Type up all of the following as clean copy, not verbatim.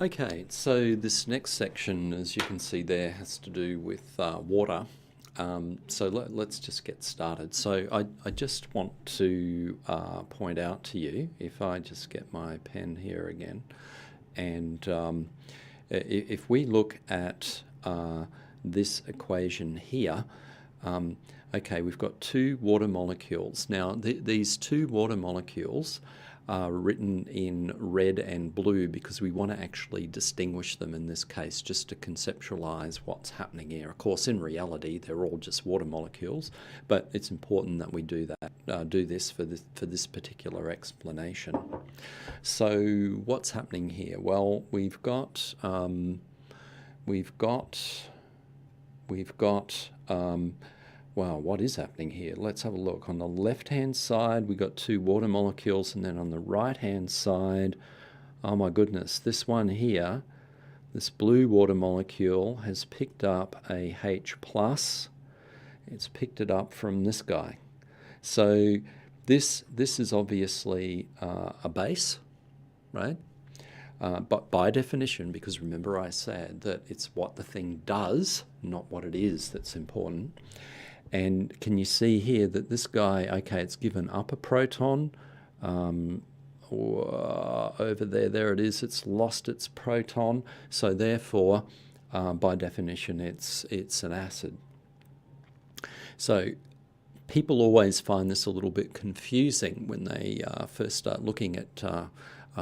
Okay, so this next section, as you can see there, has to do with water. So let's just get started. So I just want to point out to you, if I just get my pen here again, and if we look at this equation here, okay, we've got two water molecules. Now, these two water molecules are written in red and blue because we want to actually distinguish them in this case, just to conceptualize what's happening here. Of course, in reality, they're all just water molecules, but it's important that we do that, do this for this particular explanation. So, what's happening here? Well, we've got wow, what is happening here? Let's have a look. On the left-hand side, we've got two water molecules, and then on the right-hand side, oh my goodness, this one here, this blue water molecule has picked up a H+. It's picked it up from this guy. So this is obviously a base, right? But by definition, because remember I said that it's what the thing does, not what it is, that's important. And can you see here that this guy, okay, it's given up a proton, over there it is, it's lost its proton, so therefore, by definition, it's an acid. So people always find this a little bit confusing when they first start looking at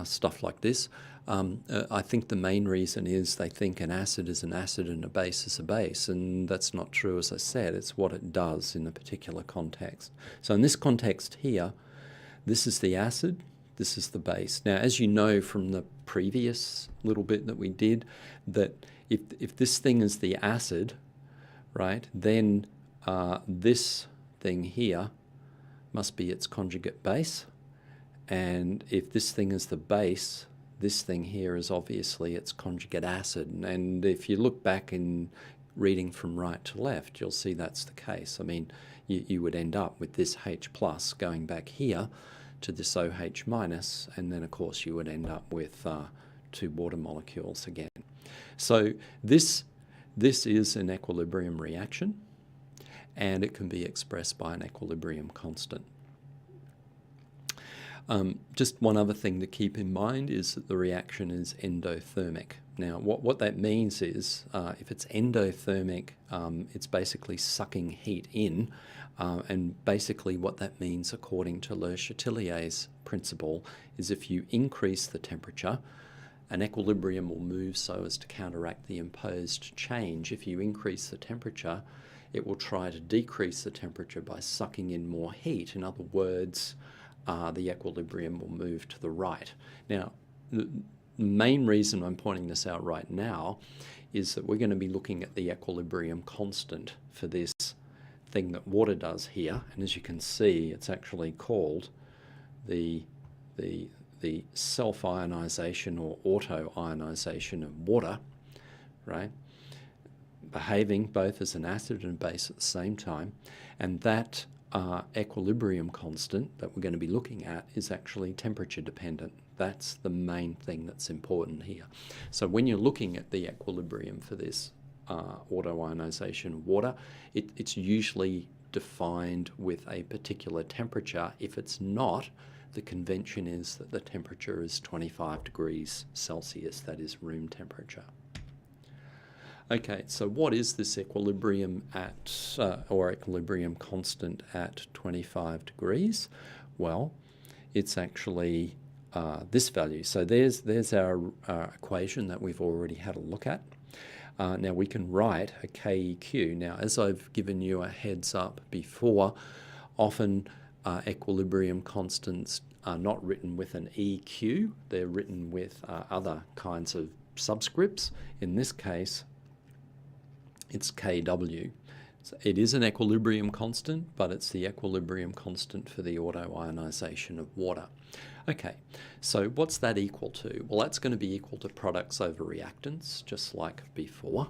stuff like this. I think the main reason is they think an acid is an acid and a base is a base, and that's not true. As I said, it's what it does in a particular context. So in this context here, this is the acid, this is the base. Now, as you know from the previous little bit that we did, that if this thing is the acid, right, then this thing here must be its conjugate base, and if this thing is the base, this thing here is obviously its conjugate acid. And if you look back in reading from right to left, you'll see that's the case. I mean, you would end up with this H+ going back here to this OH-, and then of course you would end up with two water molecules again. So this is an equilibrium reaction, and it can be expressed by an equilibrium constant. Just one other thing to keep in mind is that the reaction is endothermic. Now, what that means is if it's endothermic, it's basically sucking heat in, and basically what that means, according to Le Chatelier's principle, is if you increase the temperature, an equilibrium will move so as to counteract the imposed change. If you increase the temperature, it will try to decrease the temperature by sucking in more heat. In other words, the equilibrium will move to the right. Now, the main reason I'm pointing this out right now is that we're going to be looking at the equilibrium constant for this thing that water does here. And as you can see, it's actually called the self-ionization or auto-ionization of water, right? Behaving both as an acid and a base at the same time. And that equilibrium constant that we're going to be looking at is actually temperature dependent. That's the main thing that's important here. So when you're looking at the equilibrium for this auto-ionization of water, it's usually defined with a particular temperature. If it's not, the convention is that the temperature is 25 degrees Celsius, that is room temperature. Okay, so what is this equilibrium at, or equilibrium constant at 25 degrees? Well, it's actually this value. So there's our equation that we've already had a look at. Now we can write a KEQ. Now, as I've given you a heads up before, often equilibrium constants are not written with an EQ. They're written with other kinds of subscripts. In this case, it's Kw. So it is an equilibrium constant, but it's the equilibrium constant for the auto-ionization of water. Okay, so what's that equal to? Well, that's going to be equal to products over reactants, just like before.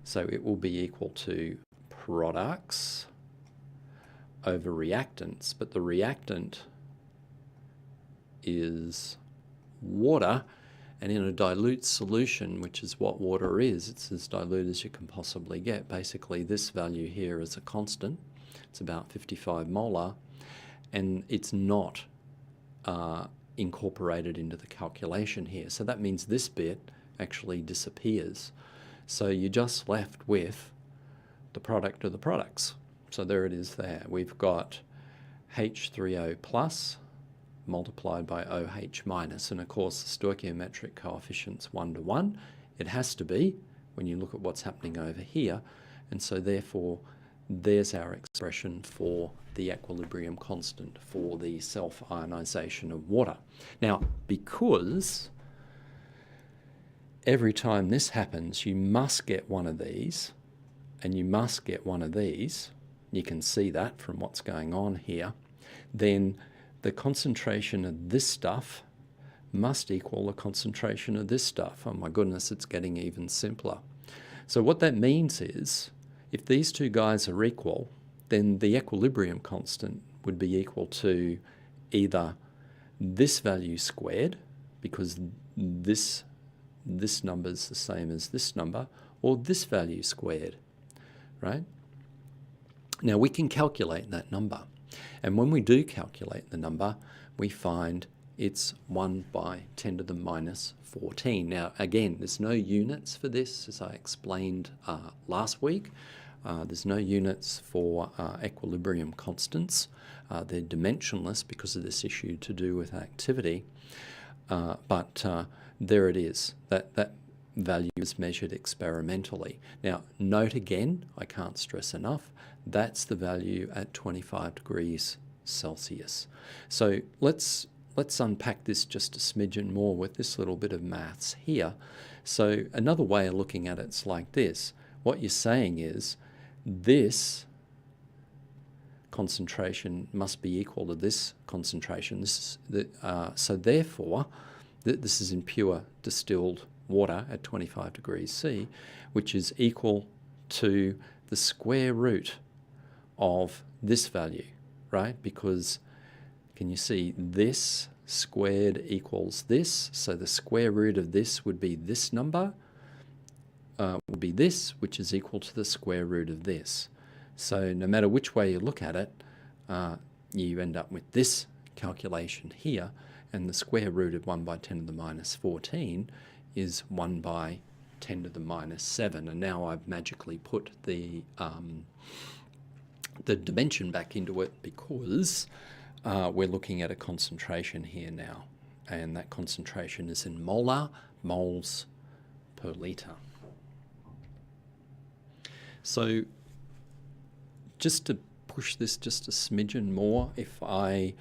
So it will be equal to products over reactants, but the reactant is water, And in a dilute solution, which is what water is, it's as dilute as you can possibly get. Basically, this value here is a constant. It's about 55 molar, and it's not incorporated into the calculation here. So that means this bit actually disappears. So you're just left with the product of the products. So there it is there. We've got H3O plus multiplied by OH minus, and of course the stoichiometric coefficient's 1 to 1. It has to be when you look at what's happening over here, and so therefore there's our expression for the equilibrium constant for the self-ionization of water. Now, because every time this happens, you must get one of these, and you must get one of these, you can see that from what's going on here, then the concentration of this stuff must equal the concentration of this stuff. Oh my goodness, it's getting even simpler. So what that means is, if these two guys are equal, then the equilibrium constant would be equal to either this value squared, because this number is the same as this number, or this value squared, right? Now we can calculate that number, and when we do calculate the number, we find it's 1 by 10 to the minus 14. Now again, there's no units for this, as I explained last week. There's no units for equilibrium constants. They're dimensionless because of this issue to do with activity. But there it is. That value is measured experimentally. Now, note again, I can't stress enough, that's the value at 25 degrees Celsius. So let's unpack this just a smidgen more with this little bit of maths here. So another way of looking at it's like this. What you're saying is this concentration must be equal to this concentration. So therefore, this is in pure distilled water at 25 degrees C, which is equal to the square root of this value, right? Because can you see this squared equals this? So the square root of this would be this number, would be this, which is equal to the square root of this. So no matter which way you look at it, you end up with this calculation here, and the square root of 1 by 10 to the minus 14 is 1 by 10 to the minus 7. And now I've magically put the dimension back into it because we're looking at a concentration here now, and that concentration is in moles per litre. So just to push this just a smidgen more, if I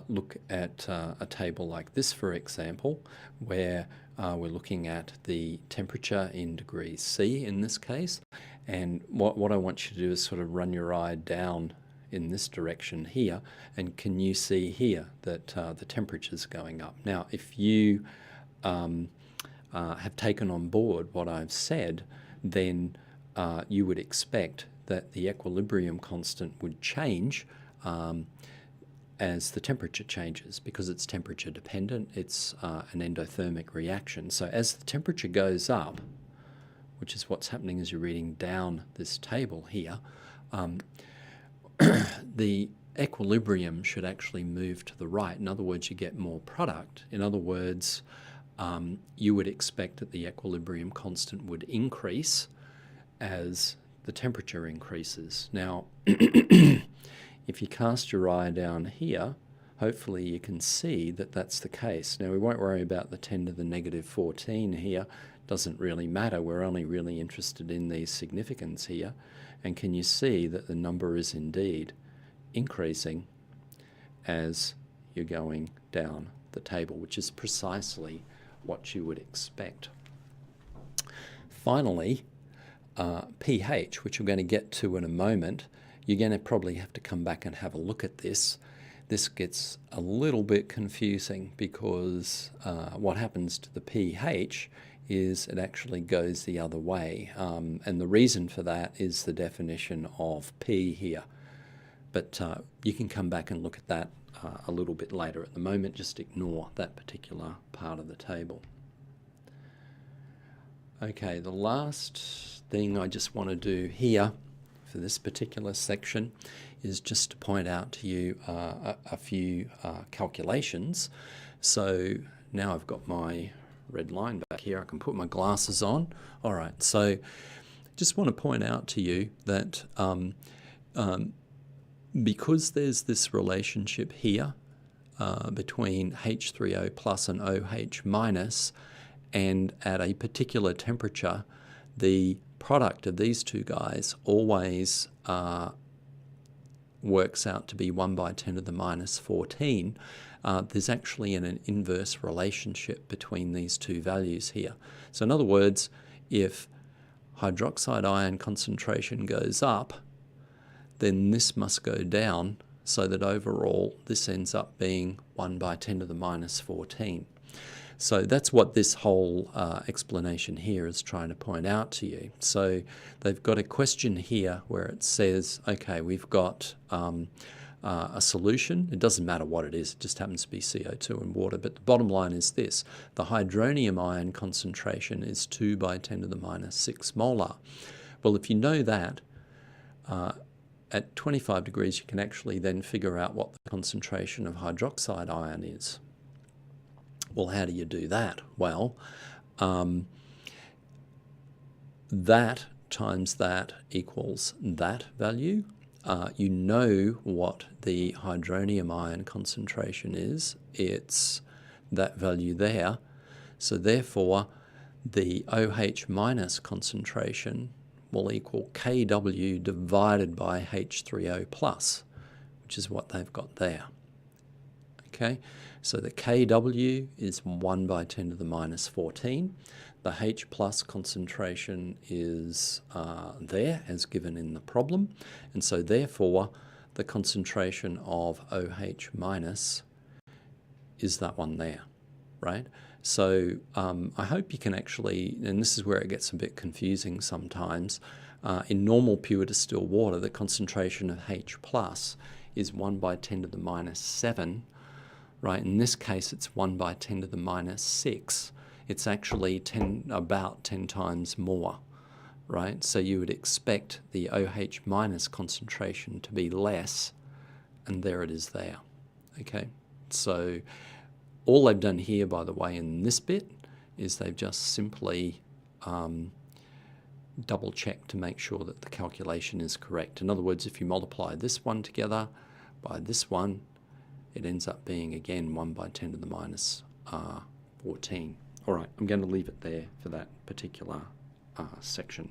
look at a table like this, for example, where we're looking at the temperature in degrees C in this case, and what I want you to do is sort of run your eye down in this direction here, and can you see here that the temperature's going up? Now, if you have taken on board what I've said, then you would expect that the equilibrium constant would change as the temperature changes, because it's temperature dependent. It's an endothermic reaction. So as the temperature goes up, which is what's happening as you're reading down this table here, the equilibrium should actually move to the right. In other words, you get more product. In other words, you would expect that the equilibrium constant would increase as the temperature increases. Now, if you cast your eye down here, hopefully you can see that that's the case. Now, we won't worry about the 10 to the negative 14 here. Doesn't really matter. We're only really interested in the significance here. And can you see that the number is indeed increasing as you're going down the table, which is precisely what you would expect. Finally, pH, which we're going to get to in a moment, you're going to probably have to come back and have a look at this. This gets a little bit confusing because what happens to the pH is it actually goes the other way. And the reason for that is the definition of P here. But you can come back and look at that a little bit later. At the moment, just ignore that particular part of the table. Okay, the last thing I just want to do here for this particular section is just to point out to you a few calculations. So now I've got my red line back here, I can put my glasses on. All right, so just want to point out to you that because there's this relationship here between H3O plus and OH minus, and at a particular temperature, the product of these two guys always works out to be 1 by 10 to the minus 14. There's actually an inverse relationship between these two values here. So in other words, if hydroxide ion concentration goes up, then this must go down, so that overall this ends up being 1 by 10 to the minus 14. So that's what this whole explanation here is trying to point out to you. So they've got a question here where it says, okay, we've got a solution. It doesn't matter what it is, it just happens to be CO2 and water. But the bottom line is this: the hydronium ion concentration is 2 by 10 to the minus 6 molar. Well, if you know that, at 25 degrees you can actually then figure out what the concentration of hydroxide ion is. Well, how do you do that? Well, that times that equals that value. You know what the hydronium ion concentration is. It's that value there. So therefore, the OH minus concentration will equal Kw divided by H3O plus, which is what they've got there. Okay, so the Kw is 1 by 10 to the minus 14. The H plus concentration is there as given in the problem, and so therefore the concentration of OH minus is that one there, right? So I hope you can actually, and this is where it gets a bit confusing sometimes, in normal pure distilled water the concentration of H plus is 1 by 10 to the minus 7. Right, in this case it's 1 by 10 to the minus 6. It's actually about 10 times more, right? So you would expect the OH minus concentration to be less, and there it is there, okay? So all they've done here, by the way, in this bit, is they've just simply double checked to make sure that the calculation is correct. In other words, if you multiply this one together by this one, it ends up being, again, 1 by 10 to the minus 14. All right, I'm going to leave it there for that particular section.